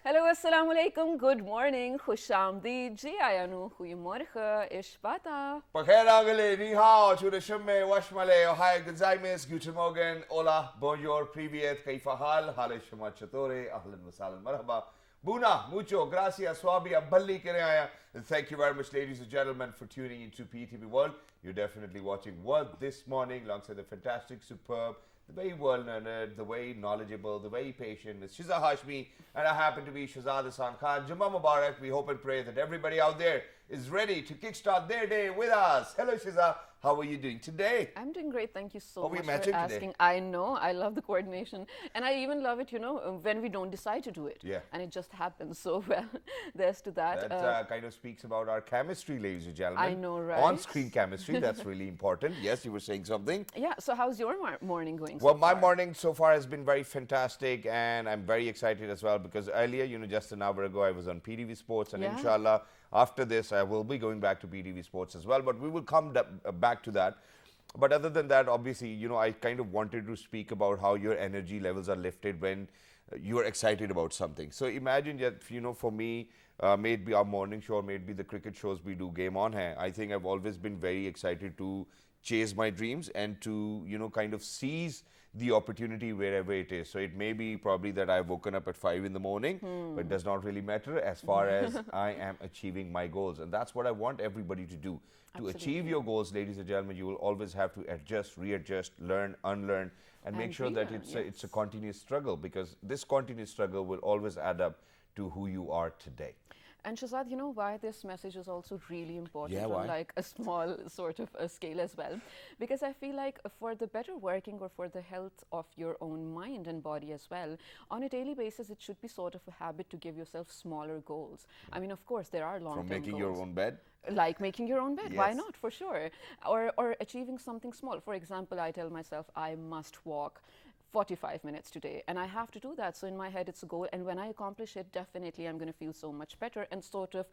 Hallo, assalamu alaikum, good morning, khushamdeed, ji ayanu, goedemorgen, ishbata. Pakher Agale, Ni Hao, Chudashime, Washmale, Ohio, Gazaimis, Guten Morgen, Ola, Bonjour, Privyet, Kaifa Hal, Hale Shama Chatore, Ahlan Wasalan Marhaba, Buna, Mucho, Gracias, Swabia, Balli Kereaya. And thank you very much, ladies and gentlemen, for tuning into PTV World. You're definitely watching World this morning alongside the fantastic, superb, the very well-learned, the way knowledgeable, the very patient. It's Shiza Hashmi, and I happen to be Shazad Hassan Khan. Jummah Mubarak. We hope and pray that everybody out there is ready to kickstart their day with us. Hello, Shiza. How are you doing today? I'm doing great, thank you so we much matching for today? asking. I know, I love the coordination. And I even love it, when we don't decide to do it. Yeah. And it just happens. So, well, there's to that. That kind of speaks about our chemistry, ladies and gentlemen. I know, right? On-screen chemistry, that's really important. Yes, you were saying something. Yeah, so how's your morning going so Well, my far? morning so far has been very fantastic, and I'm very excited as well because earlier, just an hour ago, I was on PTV Sports, and Yeah. inshallah, after this, I will be going back to PTV Sports as well, but we will come back to that. But other than that, obviously, I kind of wanted to speak about how your energy levels are lifted when you are excited about something. So imagine that, for me, maybe our morning show, maybe the cricket shows we do, Game On Hai, I think I've always been very excited to chase my dreams and to, kind of seize the opportunity wherever it is. So it may be probably that I've woken up at 5 in the morning, but it does not really matter as far as I am achieving my goals. And that's what I want everybody to do. To achieve your goals, ladies and gentlemen, you will always have to adjust, readjust, learn, unlearn, and make sure that relearn, it's a continuous struggle, because this continuous struggle will always add up to who you are today. And Shazad, you know why this message is also really important Yeah, on why? like a small sort of a scale as well? Because I feel like for the better working or for the health of your own mind and body as well, on a daily basis, it should be sort of a habit to give yourself smaller goals. I mean, of course, there are long-term From making goals. your own bed? Like making your own bed, why Yes. not? For sure. Or achieving something small. For example, I tell myself I must walk 45 minutes today, and I have to do that. So in my head, it's a goal, and when I accomplish it, definitely I'm going to feel so much better and sort of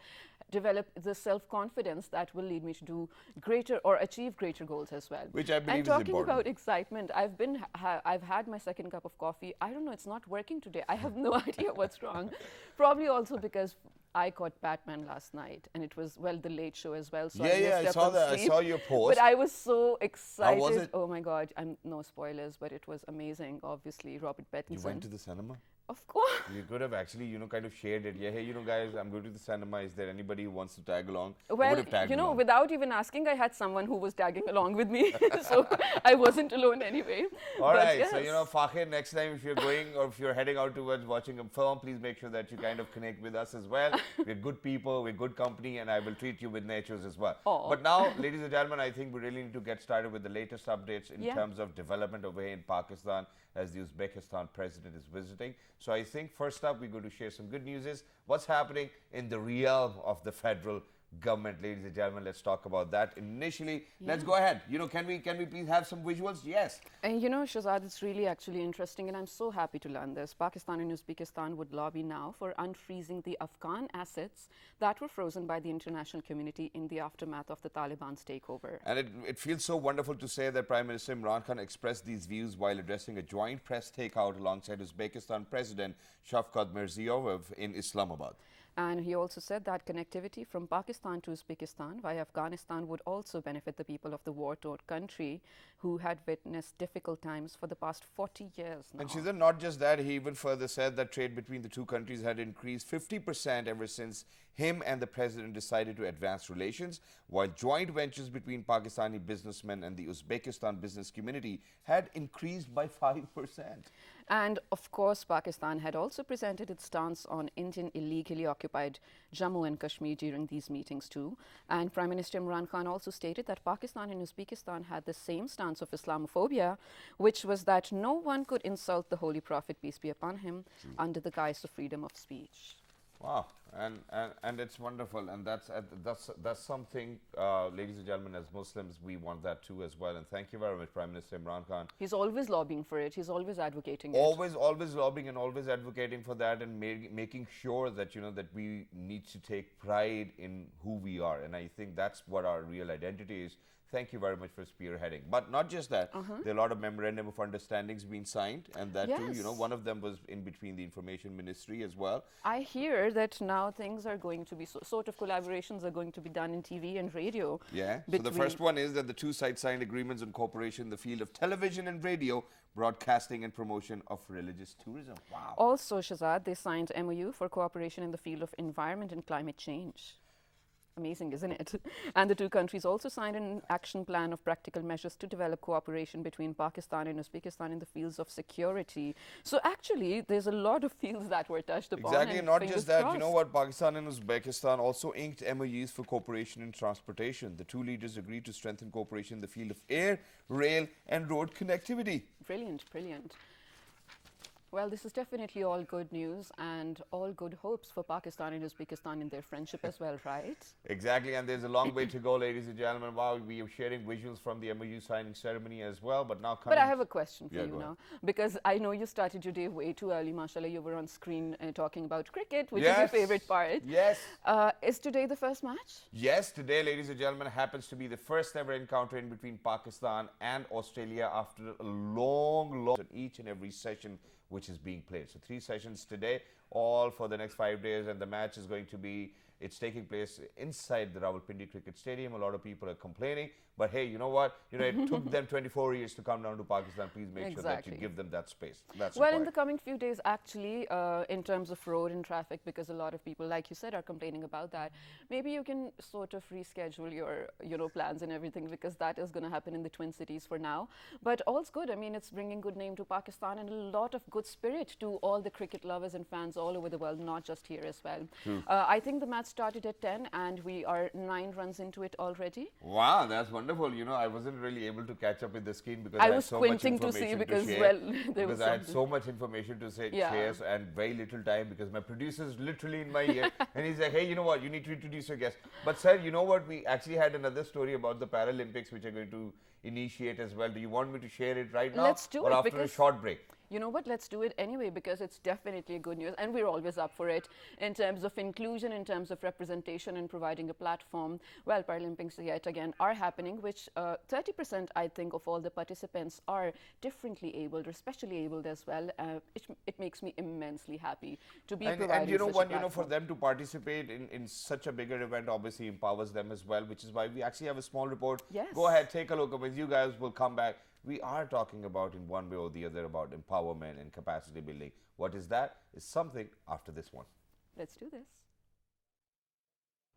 develop the self-confidence that will lead me to do greater or achieve greater goals as well. Which I believe and is talking important. about excitement, I've had my second cup of coffee. I don't know, it's not working today. I have no idea what's wrong. Probably also because I caught Batman last night, and it was, well, the late show as well. So Yeah, I yeah, missed I up saw on that. I sleep. saw your post. But I was so excited. it? Oh my God! No spoilers, but it was amazing. Obviously, Robert Pattinson. You went to the cinema? Of course. You could have actually, kind of shared it. Yeah, hey, guys, I'm going to the cinema. Is there anybody who wants to tag along? I would Well, have tagged along. without even asking, I had someone who was tagging along with me, so I wasn't alone anyway. All But right, yes. so Fakhir, next time if you're going or if you're heading out towards watching a film, please make sure that you kind of connect with us as well. We're good people, we're good company, and I will treat you with natures as well. Aw. But now, ladies and gentlemen, I think we really need to get started with the latest updates in Yeah. terms of development over here in Pakistan as the Uzbekistan president is visiting. So I think first up, we're going to share some good news. What's happening in the realm of the federal government, ladies and gentlemen. Let's talk about that. Initially, let's go ahead. Can we please have some visuals? Yes. And Shazad, it's really actually interesting, and I'm so happy to learn this. Pakistan and Uzbekistan would lobby now for unfreezing the Afghan assets that were frozen by the international community in the aftermath of the Taliban's takeover. And it feels so wonderful to say that Prime Minister Imran Khan expressed these views while addressing a joint press takeout alongside Uzbekistan President Shavkat Mirziyoyev in Islamabad. And he also said that connectivity from Pakistan to Uzbekistan via Afghanistan would also benefit the people of the war-torn country who had witnessed difficult times for the past 40 years now. And Shizan, not just that, he even further said that trade between the two countries had increased 50% ever since him and the president decided to advance relations, while joint ventures between Pakistani businessmen and the Uzbekistan business community had increased by 5%. And of course, Pakistan had also presented its stance on Indian illegally occupied Jammu and Kashmir during these meetings too. And Prime Minister Imran Khan also stated that Pakistan and Uzbekistan had the same stance of Islamophobia, which was that no one could insult the Holy Prophet, peace be upon him, under the guise of freedom of speech. Wow, and it's wonderful, and that's something, ladies and gentlemen, as Muslims, we want that too as well. And thank you very much, Prime Minister Imran Khan. He's always lobbying for it. He's always advocating it. Always lobbying and always advocating for that, and making sure that that we need to take pride in who we are. And I think that's what our real identity is. Thank you very much for spearheading. But not just that, there are a lot of memorandum of understandings being signed, and that too, you know, Yes. one of them was in between the Information Ministry as well. I hear that now things are going to be sort of collaborations are going to be done in TV and radio. Yeah. So the first one is that the two sides signed agreements on cooperation in the field of television and radio, broadcasting and promotion of religious tourism. Wow. Also, Shazad, they signed MOU for cooperation in the field of environment and climate change. Amazing, isn't it? And the two countries also signed an action plan of practical measures to develop cooperation between Pakistan and Uzbekistan in the fields of security. So actually, there's a lot of fields that were touched upon. Exactly, and not fingers just that, crossed. you know what, Pakistan and Uzbekistan also inked MOUs for cooperation in transportation. The two leaders agreed to strengthen cooperation in the field of air, rail and road connectivity. Brilliant, brilliant. Well, this is definitely all good news and all good hopes for Pakistan and Uzbekistan in their friendship as well, right? Exactly, and there's a long way to go, ladies and gentlemen. Wow, we are sharing visuals from the MOU signing ceremony as well, but now coming... But I have a question for Yeah, you go now, because I know you started your day way too early, mashallah. You were on screen talking about cricket, which is your Yes. favorite part. Yes. Is today the first match? Yes, today, ladies and gentlemen, happens to be the first ever encounter in between Pakistan and Australia after a long each and every session which is being played. So 3 sessions today, all for the next 5 days, and the match is going to be, it's taking place inside the Rawalpindi Cricket Stadium. A lot of people are complaining, but hey, you know what? You know, it took them 24 years to come down to Pakistan. Please make sure that you give them that space. That's well, in required. the coming few days, actually, in terms of road and traffic, because a lot of people, like you said, are complaining about that. Maybe you can sort of reschedule your, plans and everything, because that is going to happen in the Twin Cities for now. But all's good. I mean, it's bringing good name to Pakistan and a lot of good spirit to all the cricket lovers and fans all over the world, not just here as well. I think the match started at 10 and we are 9 runs into it already. Wow, that's wonderful. You know, I wasn't really able to catch up with the screen because I had was so much squinting to information see because, share, well, there was because I had something. so much information to say, Yeah. share and very little time because my producer is literally in my ear and he's like, hey, you know what, you need to introduce your guest. But sir, you know what, we actually had another story about the Paralympics which are going to initiate as well. Do you want me to share it right now? Let's do or it, after a because short break? You know what, let's do it anyway, because it's definitely good news and we're always up for it in terms of inclusion, in terms of representation and providing a platform. Well, Paralympics yet again are happening, which 30% I think of all the participants are differently abled or specially abled as well. It makes me immensely happy to be providing and you know such what, a you know, for platform. them to participate in such a bigger event obviously empowers them as well, which is why we actually have a small report. Yes. Go ahead, take a look. With you guys will come back. We are talking about in one way or the other about empowerment and capacity building. What is that? Is something after this one. Let's do this.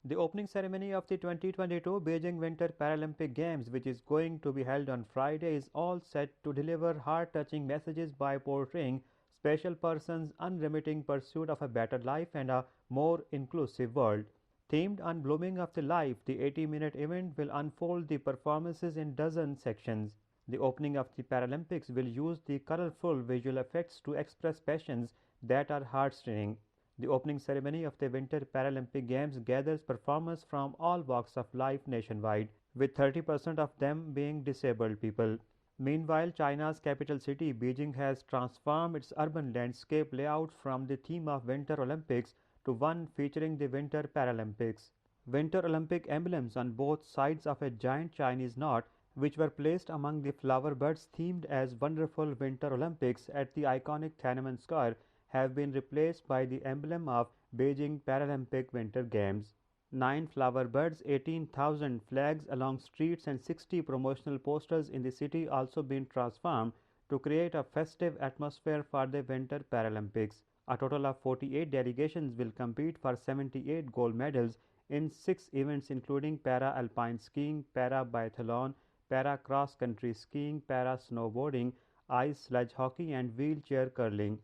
The opening ceremony of the 2022 Beijing Winter Paralympic Games, which is going to be held on Friday, is all set to deliver heart-touching messages by portraying special persons' unremitting pursuit of a better life and a more inclusive world. Themed on blooming of the life, the 80-minute event will unfold the performances in dozen sections. The opening of the Paralympics will use the colorful visual effects to express passions that are heart-stirring. The opening ceremony of the Winter Paralympic Games gathers performers from all walks of life nationwide, with 30% of them being disabled people. Meanwhile, China's capital city, Beijing, has transformed its urban landscape layout from the theme of Winter Olympics to one featuring the Winter Paralympics. Winter Olympic emblems on both sides of a giant Chinese knot, which were placed among the flower buds themed as Wonderful Winter Olympics at the iconic Tiananmen Square, have been replaced by the emblem of Beijing Paralympic Winter Games. 9 flower buds, 18,000 flags along streets and 60 promotional posters in the city also been transformed to create a festive atmosphere for the Winter Paralympics. A total of 48 delegations will compete for 78 gold medals in 6 events including para-alpine skiing, para-biathlon, para-cross-country skiing, para-snowboarding, ice sledge hockey and wheelchair curling.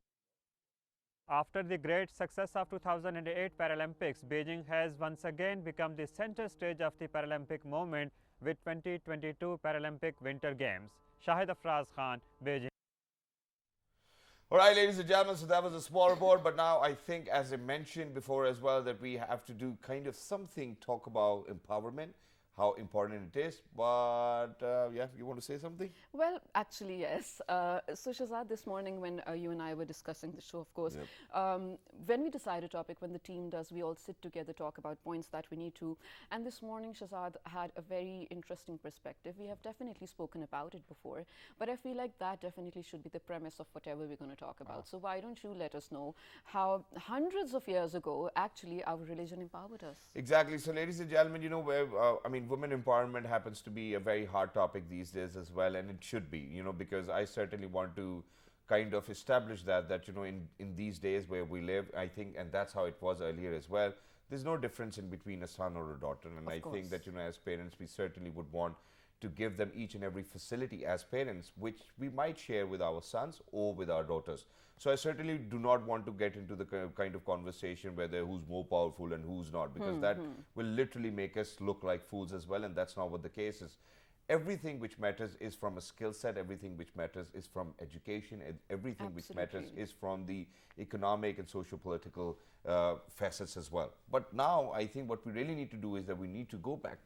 After the great success of 2008 Paralympics, Beijing has once again become the center stage of the Paralympic movement with 2022 Paralympic Winter Games. Shahid Afraz Khan, Beijing. All right, ladies and gentlemen, so that was a small report, but now I think, as I mentioned before as well, that we have to do kind of something, talk about empowerment, how important it is. But yeah, you want to say something? Well, actually, yes. So, Shazad, this morning when you and I were discussing the show, of course, Yep. when we decide a topic, when the team does, we all sit together, talk about points that we need to. And this morning, Shazad had a very interesting perspective. We have definitely spoken about it before, but I feel like that definitely should be the premise of whatever we're going to talk about. So, why don't you let us know how hundreds of years ago, actually, our religion empowered us? Exactly. So, ladies and gentlemen, you know, I mean, women empowerment happens to be a very hot topic these days as well, and it should be, you know, because I certainly want to kind of establish that you know, in these days where we live, I think, and that's how it was earlier as well. There's no difference in between a son or a daughter, and Of I course. think that, you know, as parents, we certainly would want to give them each and every facility as parents, which we might share with our sons or with our daughters. So I certainly do not want to get into the kind of conversation whether who's more powerful and who's not, because that will literally make us look like fools as well, and that's not what the case is. Everything which matters is from a skill set, everything which matters is from education, and everything which matters Absolutely. is from the economic and socio-political facets as well. But now I think what we really need to do is that we need to go back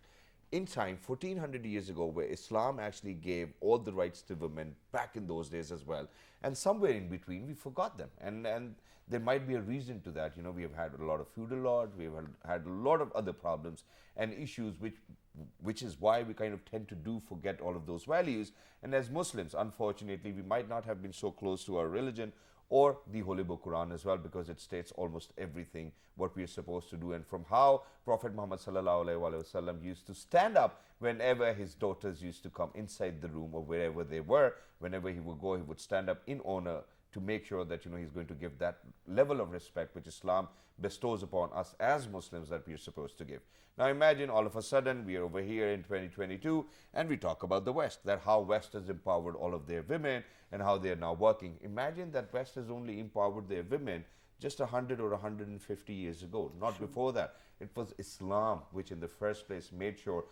in time 1400 years ago, where Islam actually gave all the rights to women back in those days as well, and somewhere in between we forgot them, and there might be a reason to that. You know, we have had a lot of feudal laws, we have had a lot of other problems and issues which is why we kind of tend to do forget all of those values. And as Muslims, unfortunately, we might not have been so close to our religion or the Holy Book Quran as well, because it states almost everything what we are supposed to do, and from how Prophet Muhammad sallallahu alaihi wasallam used to stand up whenever his daughters used to come inside the room or wherever they were. Whenever he would go, he would stand up in honor to make sure that, you know, he's going to give that level of respect which Islam bestows upon us as Muslims that we are supposed to give. Now imagine all of a sudden we are over here in 2022 and we talk about the West, that how West has empowered all of their women and how they are now working. Imagine that West has only empowered their women just 100 or 150 years ago, not before that. It was Islam which in the first place made sure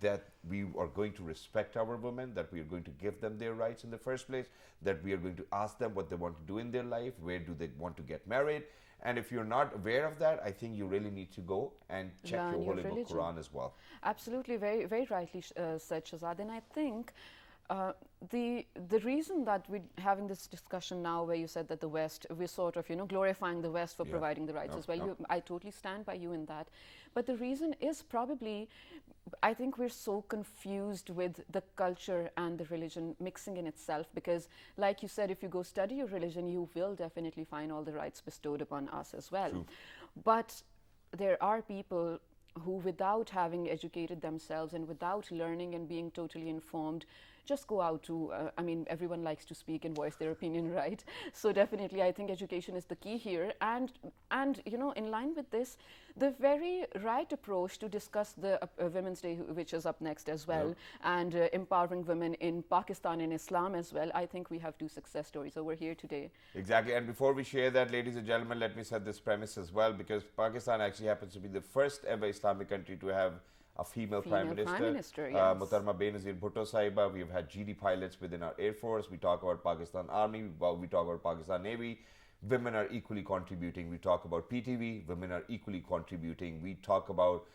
that we are going to respect our women, that we are going to give them their rights in the first place, that we are going to ask them what they want to do in their life, where do they want to get married. And if you're not aware of that, I think you really need to go and check Learn your your Holy Book religion. Quran as well. Absolutely, very, very rightly said, Shazad. And I think the reason that we're having this discussion now, where you said that the West, we're sort of, you know, glorifying the West for Yeah. providing the rights Yeah, as well. yeah. I totally stand by you in that. But the reason is probably, I think we're so confused with the culture and the religion mixing in itself, because like you said, if you go study your religion, you will definitely find all the rights bestowed upon us as well. True. But there are people who, without having educated themselves and without learning and being totally informed, just go out to, I mean, everyone likes to speak and voice their opinion, right? So definitely, I think education is the key here. And you know, in line with this, the very right approach to discuss the Women's Day, which is up next as well, and empowering women in Pakistan and Islam as well. I think we have two success stories over here today. Exactly. And before we share that, ladies and gentlemen, let me set this premise as well, because Pakistan actually happens to be the first ever Islamic country to have a female Prime Minister. Yes. Muhtarama Benazir Bhutto Sahiba. We've had GD pilots within our Air Force. We talk about Pakistan Army. We talk about Pakistan Navy. Women are equally contributing. We talk about PTV. Women are equally contributing. We talk about,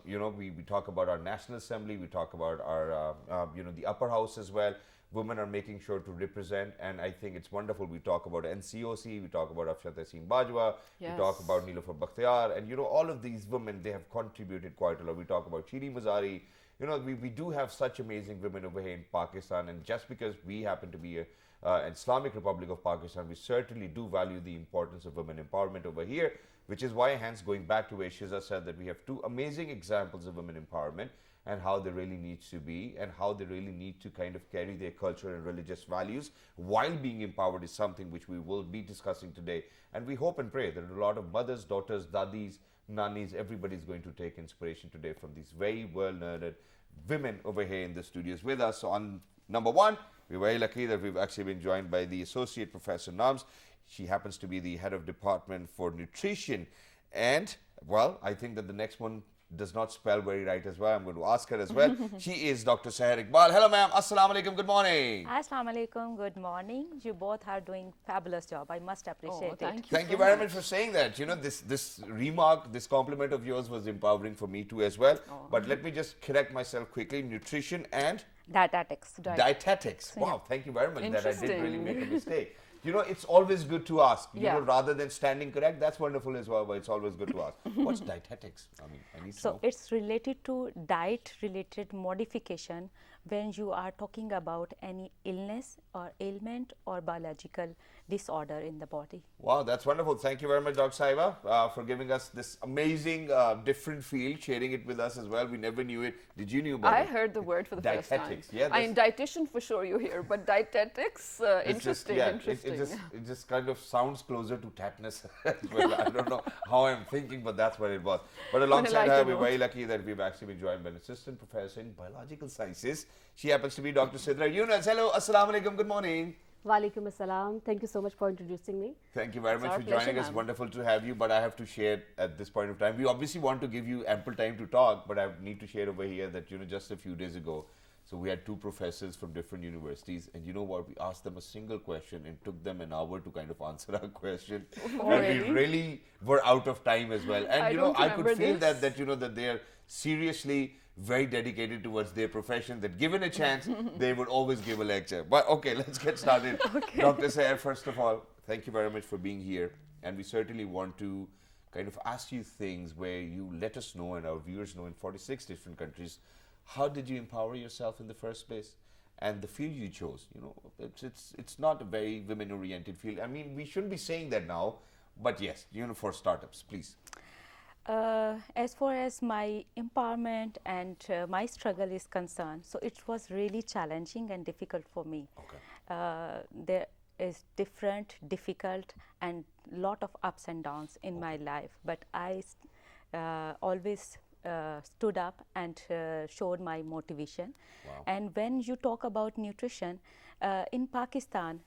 you know, we talk about our National Assembly. We talk about our, you know, the upper house as well. Women are making sure to represent, and I think it's wonderful. We talk about NCOC, we talk about Afshat Asim Bajwa, we talk Yes. about Niloufar Bakhtiar, and you know, all of these women, they have contributed quite a lot. We talk about Chiri Mazari. You know, we do have such amazing women over here in Pakistan, and just because we happen to be an Islamic Republic of Pakistan, we certainly do value the importance of women empowerment over here, which is why, hence, going back to where Shiza said that we have two amazing examples of women empowerment, and how they really need to be, and how they really need to kind of carry their culture and religious values while being empowered, is something which we will be discussing today. And we hope and pray that a lot of mothers, daughters, daddies, nannies, everybody's going to take inspiration today from these very well-learned women over here in the studios with us. So on number one, we're very lucky that we've actually been joined by the Associate Professor Nams. She happens to be the head of Department for Nutrition. And, well, I think that the next one does not spell very right as well. I'm going to ask her as well. She is Dr. Seher Iqbal. Hello, ma'am. Assalamu alaikum. Good morning. Assalamu alaikum, good morning. You both are doing fabulous job. I must appreciate it. Thank you very much for saying that. You know, this remark, this compliment of yours was empowering for me too as well. But let me just correct myself quickly. Nutrition and Dietetics. dietetics. Wow, thank you very much that I didn't really make a mistake. You know, it's always good to ask. You know, rather than standing correct, that's wonderful as well, but it's always good to ask. What's dietetics? I mean, I need to know. So it's related to diet-related modification when you are talking about any illness or ailment or biological disorder in the body. Wow, that's wonderful. Thank you very much, Dr. Saiba, for giving us this amazing different field, sharing it with us as well. We never knew it. Did you knew about it? I heard the word for the first time. Dietetics, yeah. I mean, dietitian for sure you hear, but dietetics, interesting, interesting. It just kind of sounds closer to tetanus as well. I don't know how I'm thinking, but that's what it was. But alongside her, we're very lucky that we've actually been joined by an assistant professor in biological sciences. She happens to be Dr. Sidra Yunus. Hello, assalamu alaikum, good morning. Walaikum assalam. Thank you so much for introducing me. Thank you very much for joining us. Wonderful to have you, but I have to share at this point of time. We obviously want to give you ample time to talk, but I need to share over here that, you know, just a few days ago, so we had two professors from different universities, and you know what, we asked them a single question and took them an hour to kind of answer our question. And we really were out of time as well. And you know, I could feel that you know, that they are seriously very dedicated towards their profession, that given a chance, they would always give a lecture. But okay, let's get started. Dr. Sayer, first of all, thank you very much for being here. And we certainly want to kind of ask you things where you let us know and our viewers know in 46 different countries, how did you empower yourself in the first place? And the field you chose, you know, it's not a very women-oriented field. I mean, we shouldn't be saying that now, but yes, you know, for startups, please. As far as my empowerment and my struggle is concerned, so it was really challenging and difficult for me. There is difficult and lot of ups and downs in my life, but I always stood up and showed my motivation. And when you talk about nutrition, in Pakistan,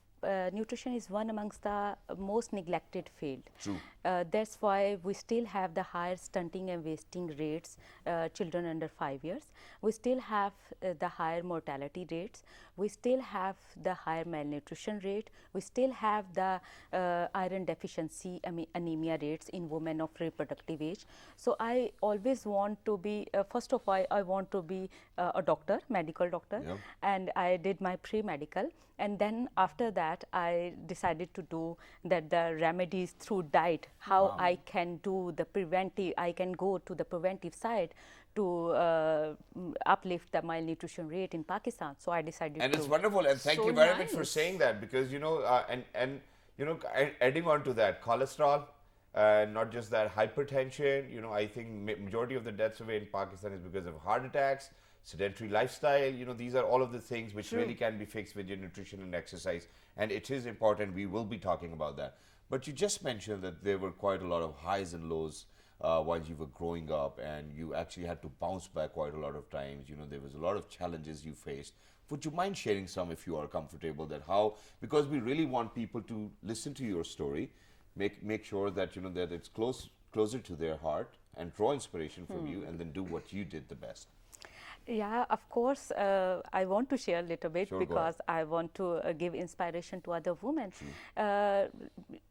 nutrition is one amongst the most neglected field. True. That's why we still have the higher stunting and wasting rates, children under 5 years. We still have the higher mortality rates. We still have the higher malnutrition rate. We still have the iron deficiency, anemia rates in women of reproductive age. So I always want to be, first of all, I want to be a doctor, medical doctor, and I did my pre-medical. And then after that, I decided to do that the remedies through diet, how I can do the preventive, I can go to the preventive side to uplift the malnutrition rate in Pakistan. So I decided and to. it's wonderful, and thank you very much for saying that, because you know, and you know, adding on to that, cholesterol, not just that, hypertension. You know, I think majority of the deaths away in Pakistan is because of heart attacks, sedentary lifestyle. You know, these are all of the things which really can be fixed with your nutrition and exercise, and it is important. We will be talking about that. But you just mentioned that there were quite a lot of highs and lows while you were growing up, and you actually had to bounce back quite a lot of times. You know, there was a lot of challenges you faced. Would you mind sharing some, if you are comfortable, that how, because we really want people to listen to your story, make sure that, you know, that it's closer to their heart, and draw inspiration from you, and then do what you did the best. Yeah, of course, I want to share a little bit because I want to give inspiration to other women.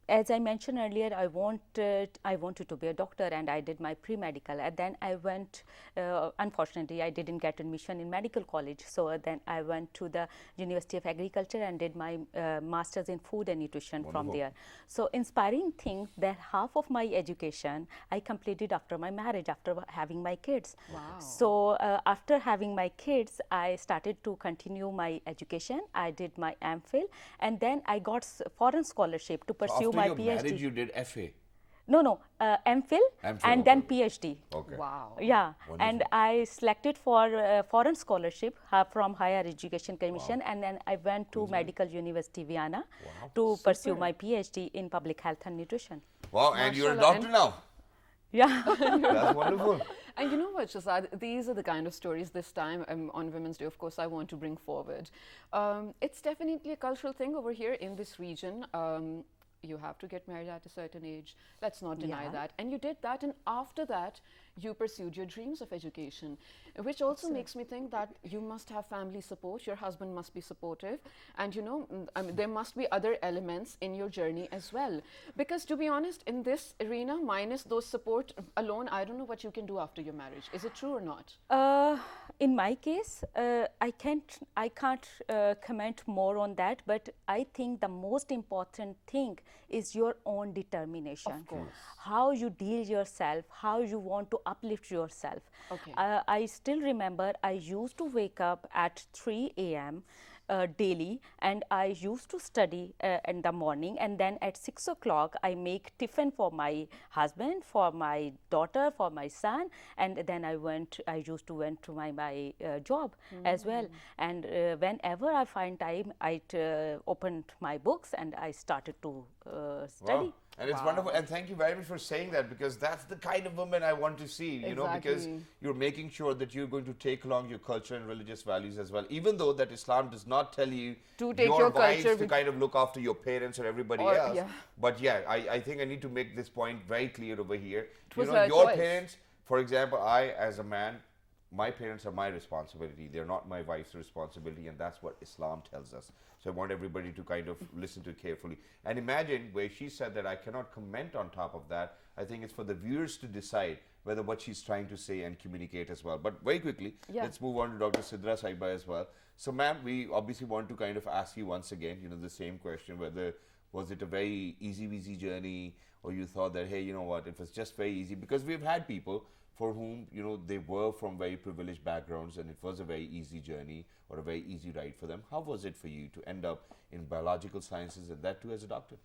As I mentioned earlier, I wanted to be a doctor, and I did my pre-medical, and then I went, unfortunately, I didn't get admission in medical college, so then I went to the University of Agriculture and did my master's in food and nutrition from there. So inspiring thing that half of my education I completed after my marriage, after having my kids. So after having my kids, I started to continue my education. I did my MPhil, and then I got foreign scholarship to pursue my After PhD. your marriage, you did FA? No, MPhil and then PhD. Okay. Wow. Yeah, and I selected for foreign scholarship from Higher Education Commission, and then I went to Medical University Vienna to pursue my PhD in public health and nutrition. Wow, and you're a doctor now? Yeah. That's wonderful. And you know what, Shazad, these are the kind of stories this time on Women's Day, of course, I want to bring forward. It's definitely a cultural thing over here in this region. You have to get married at a certain age. Let's not deny that. And you did that. And after that, you pursued your dreams of education, which also makes me think that you must have family support, your husband must be supportive, and I mean, there must be other elements in your journey as well. Because to be honest, in this arena, minus those support alone, I don't know what you can do after your marriage. Is it true or not? In my case, I can't comment more on that, but I think the most important thing is your own determination. Of course. How you deal yourself, how you want to uplift yourself. Okay. I still remember I used to wake up at 3 a.m. Daily, and I used to study in the morning, and then at 6 o'clock I make tiffin for my husband, for my daughter, for my son, and then I used to went to my job as well. And whenever I find time, I opened my books and I started to study. Wow. And it's wonderful. And thank you very much for saying that, because that's the kind of woman I want to see, you know, because Exactly. you're making sure that you're going to take along your culture and religious values as well, even though that Islam does not tell you To take your wives culture to with- kind of look after your parents or everybody Or- else. yeah. But yeah, I think I need to make this point very clear over here. was You know, her your choice. parents, for example, I as a man, my parents are my responsibility. They're not my wife's responsibility, and that's what Islam tells us. So I want everybody to kind of listen to it carefully. And imagine where she said that I cannot comment on top of that. I think it's for the viewers to decide whether what she's trying to say and communicate as well. But very quickly, Yeah. let's move on to Dr. Sidra Saiba as well. So ma'am, we obviously want to kind of ask you once again, you know, the same question, whether was it a very easy journey, or you thought that, hey, you know what, it was just very easy? Because we've had people for whom, you know, they were from very privileged backgrounds and it was a very easy journey or a very easy ride for them. How was it for you to end up in biological sciences, and that too as a doctor?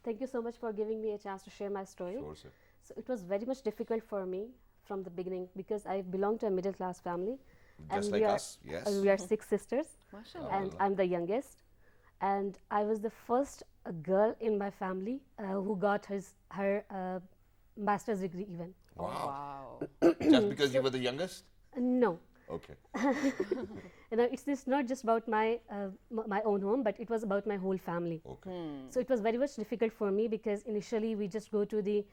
Thank you so much for giving me a chance to share my story. Sure, sir. So it was very much difficult for me from the beginning, because I belong to a middle class family. Just we like are, us, yes. we are 6 sisters, Mashallah. and I'm the youngest. And I was the first girl in my family who got her master's degree even. Wow. Wow. Just because you were the youngest? No. Okay. You know, it's not just about my my own home, but it was about my whole family. Okay. So it was very much difficult for me, because initially we just go to the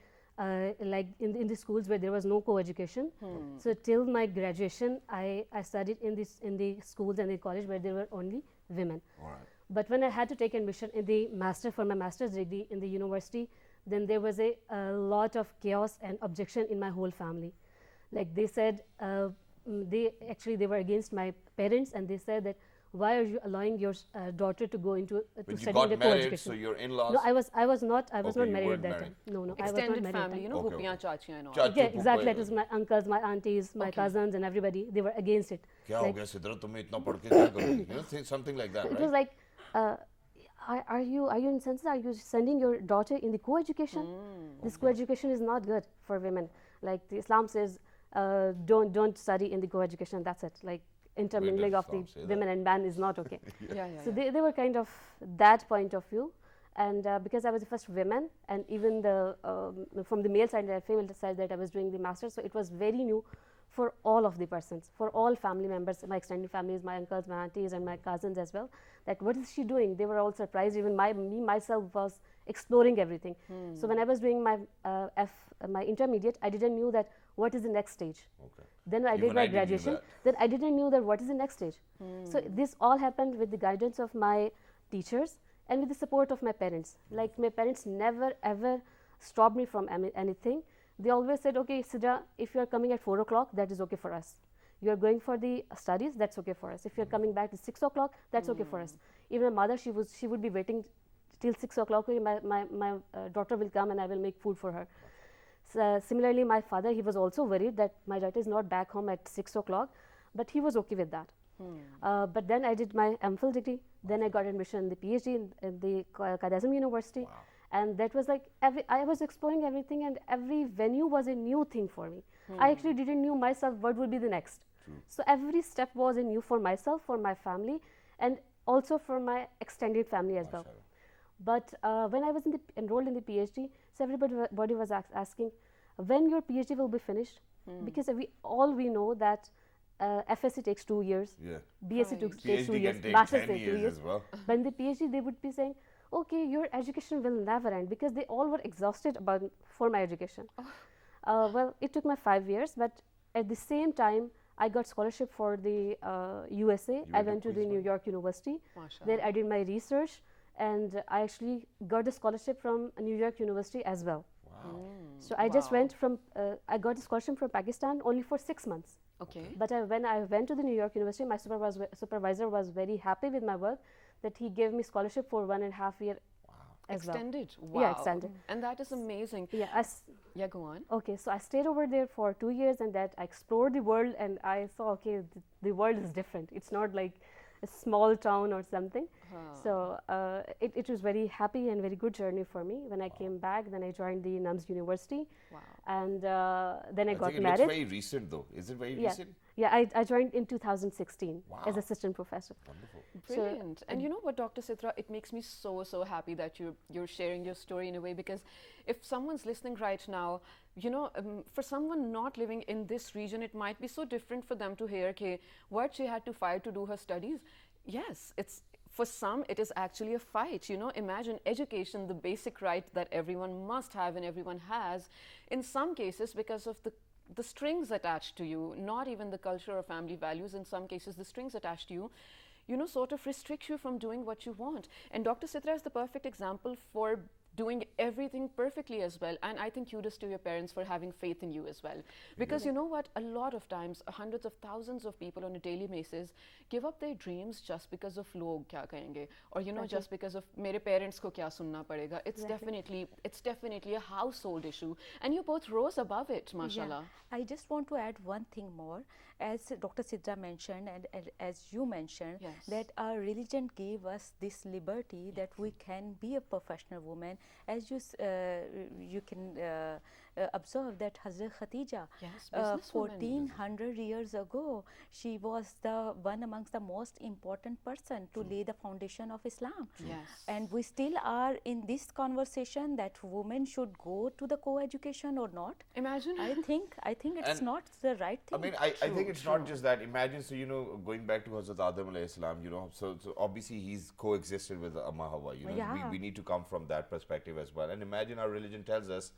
like in the schools where there was no co-education. So till my graduation, I studied in the schools and the college where there were only women. All right. But when I had to take admission in the for my master's degree in the university, then there was a lot of chaos and objection in my whole family. Like they said, they were against my parents, and they said that, why are you allowing your daughter to go into to When you study got in the married, co-education? so your in-laws. No, I was not Okay, not you married weren't at that married. time. No, I was not Extended married family, at you that know, Okay, Bhupiyan, okay. Chachiyan and all. Chachi- time. Yeah, Puppa, exactly. yeah. That was my uncles, my aunties, my cousins, and everybody. They were against it. क्या हो Like, गया सिद्रा, तुम्हें इतना पढ़ के क्या करोगी? You know, something like that, it right? was like, are you insensitive? Are you sending your daughter in the co-education? This co-education is not good for women. Like the Islam says, don't study in the co-education. That's it. Like intermingling of the Islam say that? women and man is not okay. Yeah. So they were kind of that point of view. And because I was the first woman, and even from the male side and the female side that I was doing the master's, so it was very new for all of the persons, for all family members, my extended families, my uncles, my aunties, and my cousins as well, that what is she doing? They were all surprised. Even myself was exploring everything. So when I was doing my my intermediate, I didn't knew that what is the next stage. Okay. Then I Even did my I didn't knew graduation. that. Then I didn't knew that what is the next stage. So this all happened with the guidance of my teachers and with the support of my parents. Like my parents never ever stopped me from anything. They always said, okay, Sidra, if you are coming at 4 o'clock, that is okay for us. You are going for the studies, that's okay for us. If you are coming back at 6 o'clock, that's okay for us. Even my mother, she would be waiting till 6 o'clock. Okay, my daughter will come and I will make food for her. So, similarly, my father, he was also worried that my daughter is not back home at 6 o'clock, but he was okay with that. But then I did my MPhil degree. Then I got admission in the PhD in the Qaid University. Wow. And that was like, I was exploring everything, and every venue was a new thing for me. I actually didn't know myself what would be the next. So every step was a new for myself, for my family, and also for my extended family as well. But when I was enrolled in the PhD, so everybody was asking, when your PhD will be finished? Because we know that FSc takes 2 years, Yeah. BSc takes 2 PhD years, can take Masters 10 takes 2 years years. as well. But in the PhD, they would be saying, okay, your education will never end, because they all were exhausted for my education. Well, it took my 5 years, but at the same time, I got scholarship for the USA. I went to the New York University. There I did my research, and I actually got the scholarship from New York University as well. Wow. So I just went from, I got the scholarship from Pakistan only for 6 months. Okay. But when I went to the New York University, my supervisor was very happy with my work, that he gave me scholarship for 1.5 years as well. Extended. Wow. Yeah, extended. And that is amazing. Yeah, Yeah, go on. okay, so I stayed over there for 2 years, and that I explored the world, and I saw, okay, the world is different. It's not like a small town or something. So it was very happy and very good journey for me. When I came back, then I joined the NUMS University. Wow. And then I got think it married. looks very recent though. Is it very recent? Yeah, I joined in 2016 as assistant professor. Wonderful. Brilliant. And you know what, Dr. Sidra, it makes me so happy that you're sharing your story in a way, because if someone's listening right now, you know, for someone not living in this region, it might be so different for them to hear, okay, what she had to fight to do her studies. Yes, it's for some it is actually a fight. You know, imagine education, the basic right that everyone must have and everyone has. In some cases, because of the strings attached to you, not even the culture or family values, in some cases the strings attached to you, you know, sort of restrict you from doing what you want. And Dr. Sidra is the perfect example for doing everything perfectly as well. And I think kudos to your parents for having faith in you as well. Because you know what, a lot of times, hundreds of thousands of people on a daily basis give up their dreams just because of log kya kahenge, or you know, just because of mere parents ko kya sunna padega. It's definitely a household issue, and you both rose above it, mashallah. Yeah. I just want to add one thing more. As Dr. Sidra mentioned, and as you mentioned, that our religion gave us this liberty that we can be a professional woman. As you can observe that Hazrat Khatija, 1400 years ago, she was the one amongst the most important person to lay the foundation of Islam. And we still are in this conversation that women should go to the co-education or not. Imagine. I think it's not the right thing. I mean, I think it's not just that. Imagine, so, you know, going back to Hazrat Adam alayhi salam, you know, so obviously he's coexisted with Amma Hawa, you know, we need to come from that perspective as well. And imagine our religion tells us,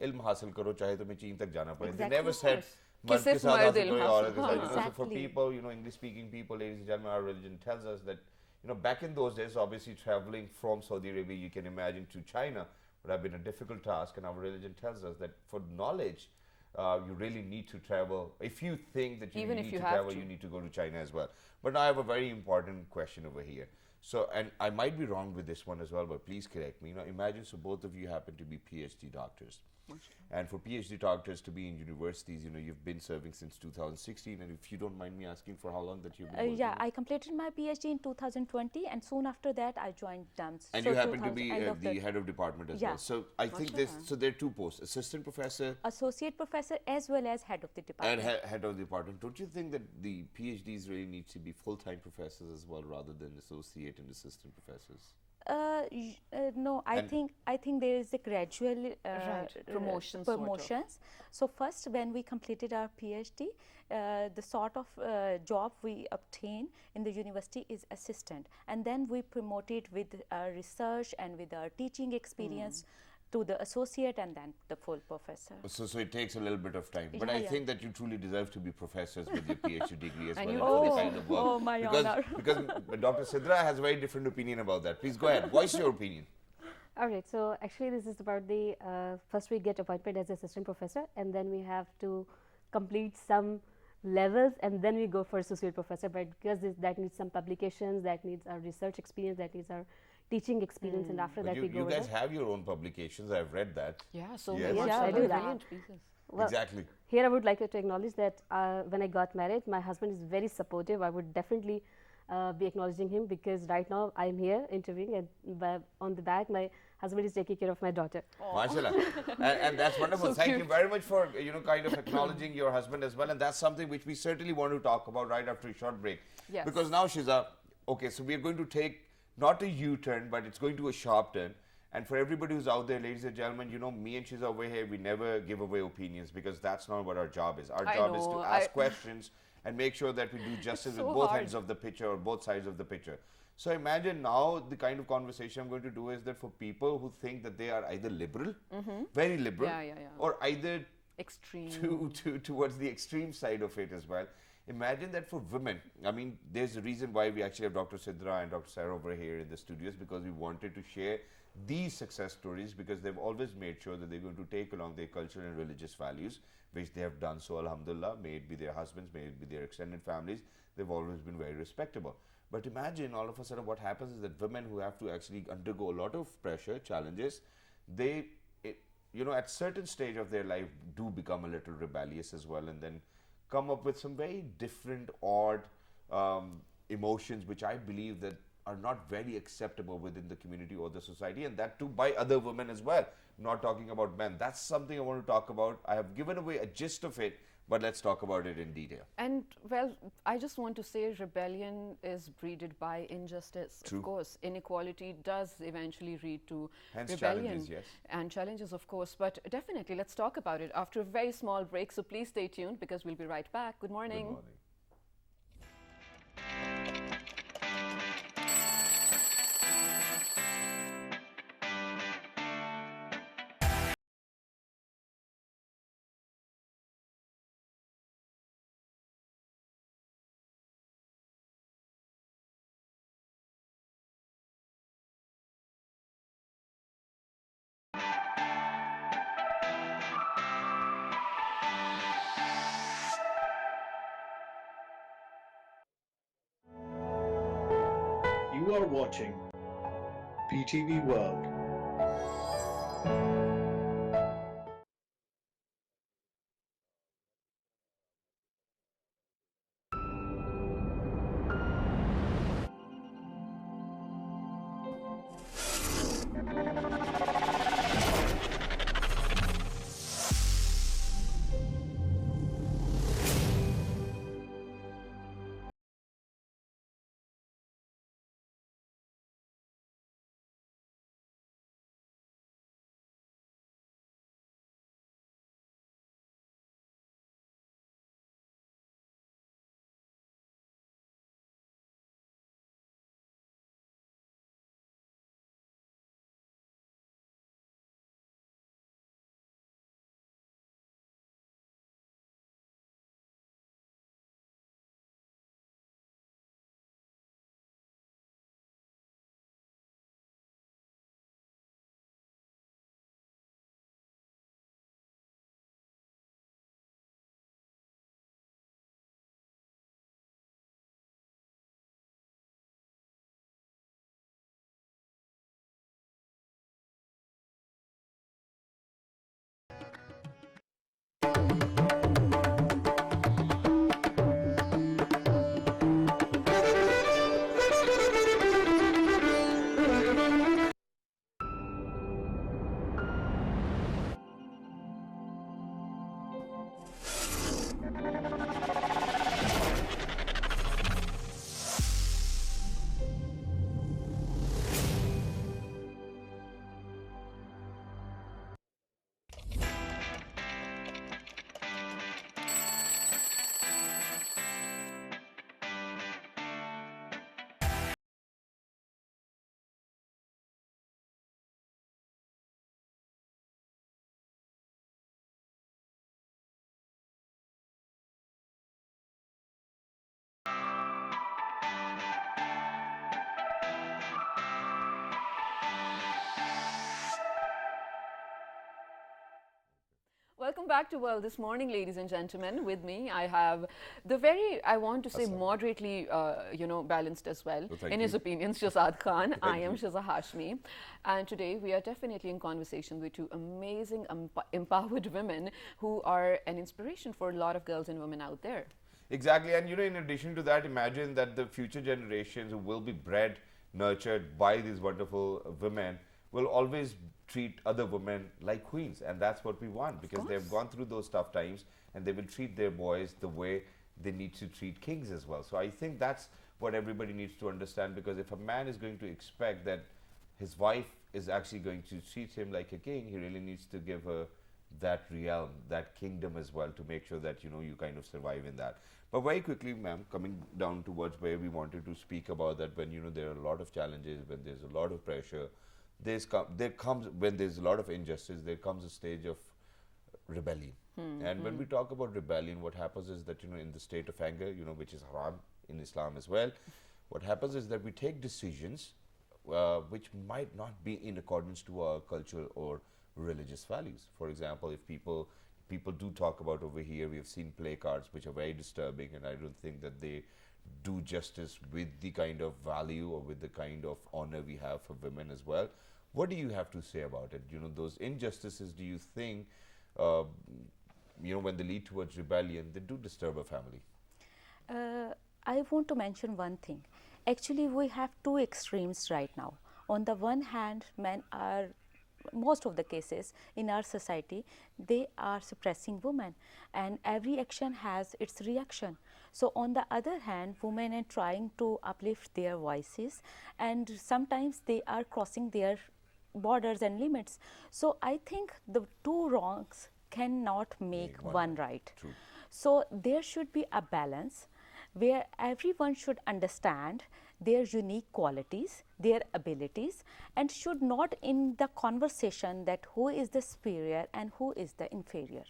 ilm hasil karo, chahe tumhe Cheen tak jana pade. They never said, mard ke saath hasil karo, aurat ke saath. You know, so for people, you know, English-speaking people, ladies and gentlemen, our religion tells us that, you know, back in those days, obviously traveling from Saudi Arabia, you can imagine, to China would have been a difficult task. And our religion tells us that for knowledge, you really need to travel. If you think that you need to travel, you need to go to China as well. But now I have a very important question over here. So, and I might be wrong with this one as well, but please correct me. You know, imagine, so both of you happen to be PhD doctors. And for PhD doctors to be in universities, you know, you've been serving since 2016, and if you don't mind me asking, for how long that you've been working? Yeah, I completed my PhD in 2020, and soon after that I joined NUMS. And so you happen to be the head of department as well. So I think so there are two posts, assistant professor, associate professor, as well as head of the department. And head of the department. Don't you think that the PhDs really need to be full-time professors as well, rather than associate and assistant professors? No, I think there is a gradual promotions. So first, when we completed our PhD, the sort of job we obtain in the university is assistant, and then we promoted with our research and with our teaching experience to the associate and then the full professor. So it takes a little bit of time. But I think that you truly deserve to be professors with your PhD degree as well. And for the kind of work. Oh, my honor. Because Dr. Sidra has a very different opinion about that. Please go ahead. Voice your opinion. All right, so actually this is about the, first we get appointed as assistant professor, and then we have to complete some levels, and then we go for associate professor. But because that needs some publications, that needs our research experience, that needs our teaching experience, and after that we go. You guys have your own publications. I've read that. Yeah, so yes. much. Yeah, I do that. Well, exactly. Here I would like to acknowledge that when I got married, my husband is very supportive. I would definitely be acknowledging him, because right now I am here interviewing, and on the back my husband is taking care of my daughter. MashaAllah. and that's wonderful. Thank you very much for, you know, kind of acknowledging your husband as well. And that's something which we certainly want to talk about right after a short break. Yes. Because now, Shiza, okay, so we are going to take not a U-turn, but it's going to a sharp turn. And for everybody who's out there, ladies and gentlemen, you know, me and Shiza over here, we never give away opinions, because that's not what our job is. Our job is to ask questions and make sure that we do justice with both ends of the picture, or both sides of the picture. So imagine now the kind of conversation I'm going to do is that for people who think that they are either liberal, very liberal, or either Extreme. towards the extreme side of it as well. Imagine that for women. I mean, there's a reason why we actually have Dr. Sidra and Dr. Sarah over here in the studios, because we wanted to share these success stories, because they've always made sure that they're going to take along their cultural and religious values, which they have done so, alhamdulillah. May it be their husbands, may it be their extended families, they've always been very respectable. But imagine all of a sudden what happens is that women who have to actually undergo a lot of pressure, challenges, they, at certain stage of their life do become a little rebellious as well, and then come up with some very different, odd emotions, which I believe that are not very acceptable within the community or the society, and that too by other women as well. Not talking about men. That's something I want to talk about. I have given away a gist of it, but let's talk about it in detail. And well, I just want to say rebellion is breeded by injustice. True. Of course, inequality does eventually lead to Hence rebellion. challenges, yes. And challenges, of course. But definitely, let's talk about it after a very small break. So please stay tuned, because we'll be right back. Good morning. Good morning. You are watching PTV World. Welcome back to World this morning, ladies and gentlemen. With me, I have I want to say, Assam. moderately, balanced as well, Oh, thank in his you. opinions, Shazad Khan. I am you. Shaza Hashmi. And today we are definitely in conversation with two amazing, empowered women who are an inspiration for a lot of girls and women out there. Exactly, and in addition to that, imagine that the future generations who will be bred, nurtured by these wonderful women will always treat other women like queens, and that's what we want, because they've gone through those tough times, and they will treat their boys the way they need to treat kings as well. So I think that's what everybody needs to understand, because if a man is going to expect that his wife is actually going to treat him like a king, he really needs to give her that realm, that kingdom as well, to make sure that you kind of survive in that. But very quickly, ma'am, coming down towards where we wanted to speak about that, when there are a lot of challenges, when there's a lot of pressure, there comes when there's a lot of injustice, there comes a stage of rebellion. And when we talk about rebellion, what happens is that, in the state of anger, which is haram in Islam as well, what happens is that we take decisions which might not be in accordance to our cultural or religious values. For example, if people do talk about over here, we have seen play cards which are very disturbing, and I don't think that they do justice with the kind of value or with the kind of honor we have for women as well. What do you have to say about it? Those injustices, do you think, when they lead towards rebellion, they do disturb a family? I want to mention one thing. Actually, we have two extremes right now. On the one hand, men are, most of the cases in our society, they are suppressing women, and every action has its reaction. So on the other hand, women are trying to uplift their voices, and sometimes they are crossing their borders and limits. So I think the two wrongs cannot make one right. True. So there should be a balance where everyone should understand their unique qualities, their abilities, and should not in the conversation that who is the superior and who is the inferior.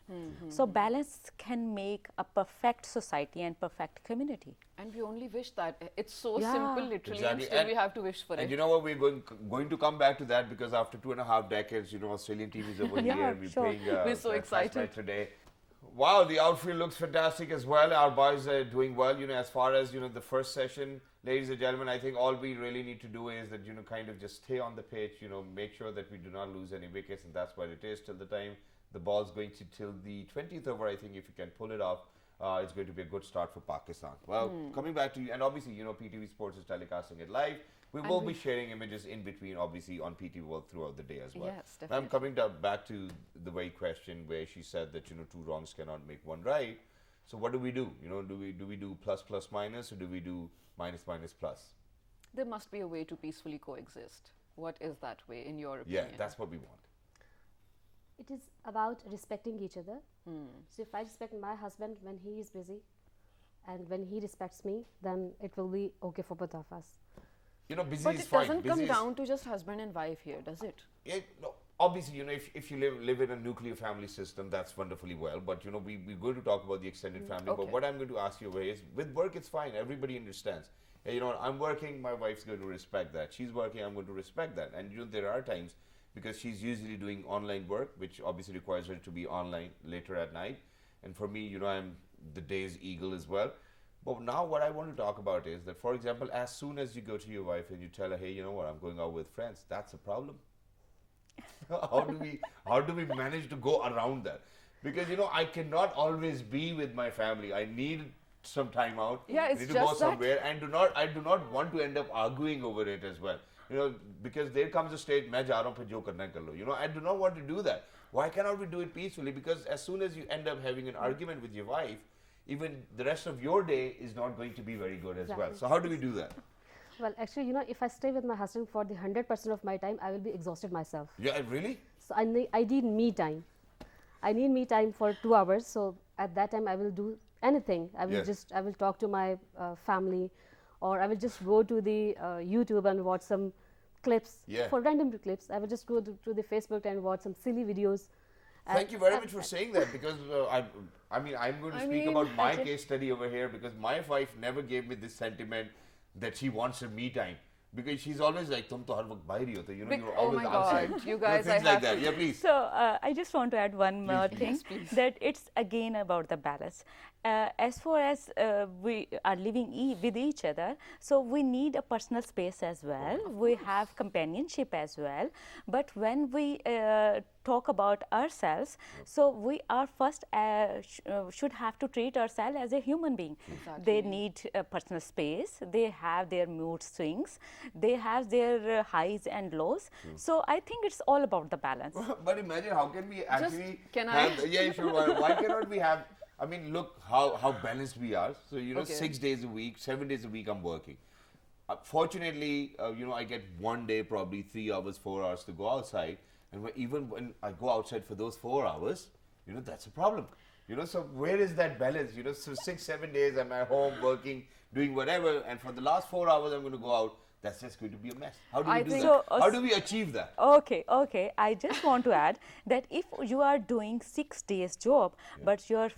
So balance can make a perfect society and perfect community. And we only wish that. It's so Yeah. simple, literally, Exactly. and still we have to wish for And it. you know what, we're going to come back to that, because after 2.5 decades, Australian team is over Yeah, here. We're sure. playing We're so a excited. test match today. Wow, the outfield looks fantastic as well. Our boys are doing well. As far as the first session, ladies and gentlemen, I think all we really need to do is that kind of just stay on the pitch. Make sure that we do not lose any wickets, and that's what it is till the time the ball's going to till the 20th over. I think if you can pull it off, it's going to be a good start for Pakistan. Well, coming back to you, and obviously PTV Sports is telecasting it live. We will be sharing images in between, obviously, on PTV World throughout the day as well. Yes, I'm definitely. coming back to the very question where she said that two wrongs cannot make one right. So what do we do? Do we do plus plus minus, or do we do minus minus plus? There must be a way to peacefully coexist. What is that way, in your Yeah, opinion? that's what we want. It is about respecting each other. So if I respect my husband when he is busy, and when he respects me, then it will be okay for both of us. Busy But is it fine. doesn't Busy come is- down to just husband and wife here, does it? Yeah, no, obviously, if you live in a nuclear family system, that's wonderfully well. But we're going to talk about the extended family. But okay. what I'm going to ask you is, with work, it's fine. Everybody understands. I'm working. My wife's going to respect that. She's working. I'm going to respect that. And there are times, because she's usually doing online work, which obviously requires her to be online later at night. And for me, I'm the day's eagle as well. But now what I want to talk about is that, for example, as soon as you go to your wife and you tell her, hey, you know what, I'm going out with friends, that's a problem. How do we manage to go around that? Because I cannot always be with my family. I need some time out. Yeah, I it's need to just go that- somewhere, and I do not want to end up arguing over it as well. Because there comes a stage, मैं जा रहा हूँ, फिर जो करना है कर लो. I do not want to do that. Why cannot we do it peacefully? Because as soon as you end up having an argument with your wife, even the rest of your day is not going to be very good as well. Exactly. So how do we do that? Well, actually, if I stay with my husband for the 100% of my time, I will be exhausted myself. Yeah, really? So I need me time. I need me time for 2 hours. So at that time, I will do anything. I will Yes. I will talk to my family, or I will just go to the YouTube and watch some clips. Yeah. For random clips, I will just go to the Facebook and watch some silly videos. Thank you very much for saying that, because I'm going to speak about my case study over here, because my wife never gave me this sentiment that she wants a me time, because she's always like, "Tum to har waqt bahir hi ho, to, you're Oh always my outside." God, you guys, things I like have that. to- Yeah, please. So I just want to add one more Please, thing, please. that it's again about the balance. As far as we are living with each other, so we need a personal space as well. We have companionship as well. But when we talk about ourselves, so we are first should have to treat ourselves as a human being. They need personal space. They have their mood swings. They have their highs and lows. So I think it's all about the balance. But imagine, how can we actually can I- have, yeah, sure, why cannot we have, look how balanced we are. So, Okay. 6 days a week, 7 days a week I'm working. Fortunately, I get one day, probably 3 hours, 4 hours to go outside. And even when I go outside for those 4 hours, that's a problem. So where is that balance? So 6, 7 days I'm at home working, doing whatever. And for the last 4 hours I'm going to go out. that's just going to be a mess. How do I we do think- that? So, How do we achieve that? Okay. I just want to add that if you are doing 6 days job, but your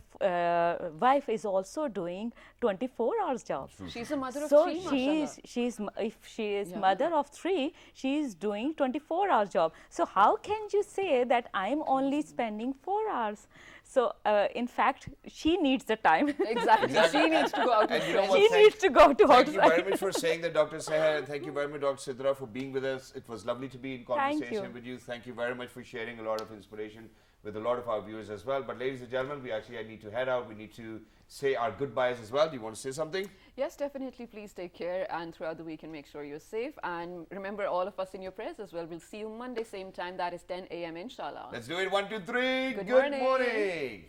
wife is also doing 24 hours job. She's a mother of So three, mashallah. if she is Yeah. mother of 3, she is doing 24 hours job. So how can you say that I am only spending 4 hours? So in fact, she needs the time. Exactly. She needs to go out. And you know and what? She Thank- needs to go to Thank you outside. very much for saying that, Dr. Seher, and thank you very much, Dr. Sidra, for being with us. It was lovely to be in conversation you. with you. Thank you very much for sharing a lot of inspiration with a lot of our viewers as well. But ladies and gentlemen, I need to head out. We need to say our goodbyes as well. Do you want to say something? Yes, definitely. Please take care, and throughout the weekend, make sure you're safe. And remember all of us in your prayers as well. We'll see you Monday, same time. That is 10 a.m. inshallah. Let's do it. 1, 2, 3. Good Good morning. morning.